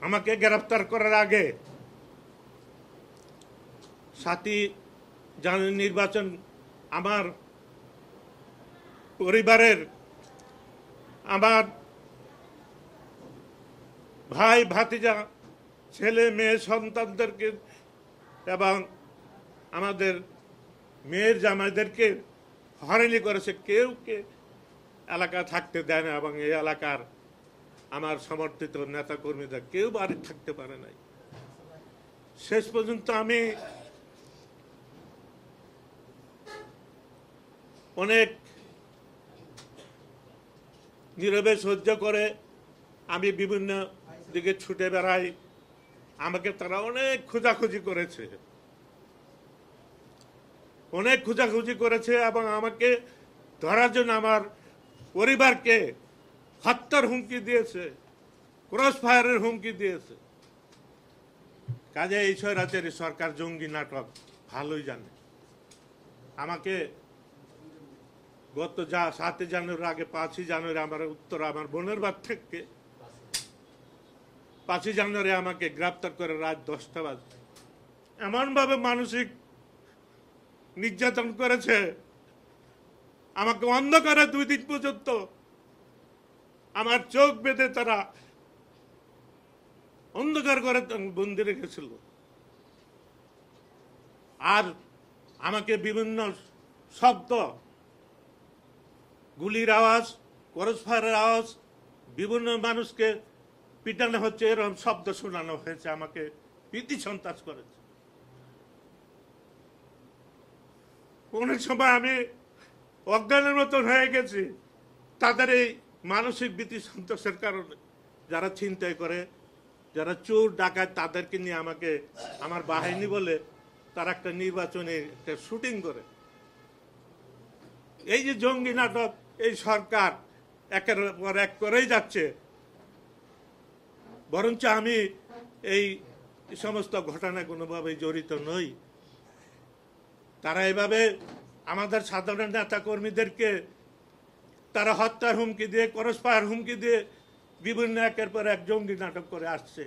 আমাকে গ্রেফতার করার আগে 7ই জানুয়ারি নির্বাচন আমার পরিবারের আমার ভাই ভাতিজা ছেলে মেয়ে সন্তানদেরকে এবং আমাদের মেয়ের জামাইদেরকে হয়রানি করেছে। কেউকে এলাকা থাকতে দেয় না এবং এই এলাকার আমার সমর্থিত নেতা কর্মীরা কেউ বাড়ি থাকতে পারে নাই। শেষ পর্যন্ত আমি অনেক নীরবে সহ্য করে আমি বিভিন্ন দিকে ছুটে বেড়াই। আমাকে তারা অনেক খোঁজাখুঁজি করেছে, অনেক খোঁজাখুঁজি করেছে এবং আমাকে ধরার জন্য আমার পরিবারকে হত্যার হুমকি দিয়েছে, ক্রস ফায়ারের হুমকি দিয়েছে। কাজে এই স্বৈরাচারী সরকার জঙ্গি নাটক ভালোই জানে। আমাকে গত 7 জানুয়ারি আগে 5ই জানুয়ারি আমার বোনের বাড়ি থেকে 5ই জানুয়ারি আমাকে গ্রেপ্তার করে রাত 10টা বাজে এমনভাবে মানসিক নির্যাতন করেছে। আমাকে অন্ধকারে 2 দিন পর্যন্ত আমার চোখ বেঁধে তারা অন্ধকার করে বন্দি রেখেছিল। আর আমাকে বিভিন্ন শব্দ, গুলির আওয়াজ, ক্রস ফায়ারের আওয়াজ, বিভিন্ন মানুষকে পিটানো হচ্ছে এরকম শব্দ শোনানো হয়েছে। আমাকে ভীতি সন্ত্রাস করেছে। অনেক সময় আমি অজ্ঞানের মতন হয়ে গেছি তাদের এই মানসিক ভীতি সন্ত্রাসের কারণে। যারা ছিনতাই করে, যারা চোর ডাকায়, তাদেরকে নিয়ে আমাকে আমার বাহিনী বলে তারা একটা নির্বাচনে একটা শুটিং করে। এই যে জঙ্গি নাটক এই সরকার একের পর এক করেই যাচ্ছে। বরঞ্চ আমি এই সমস্ত ঘটনায় কোনোভাবেই জড়িত নই। তারা এভাবে আমাদের সাধারণ নেতা কর্মীদেরকে তারা হত্যার হুমকি দিয়ে, ক্রস ফায়ার হুমকি দিয়ে বিভিন্ন একের পর এক জঙ্গি নাটক করে আসছে।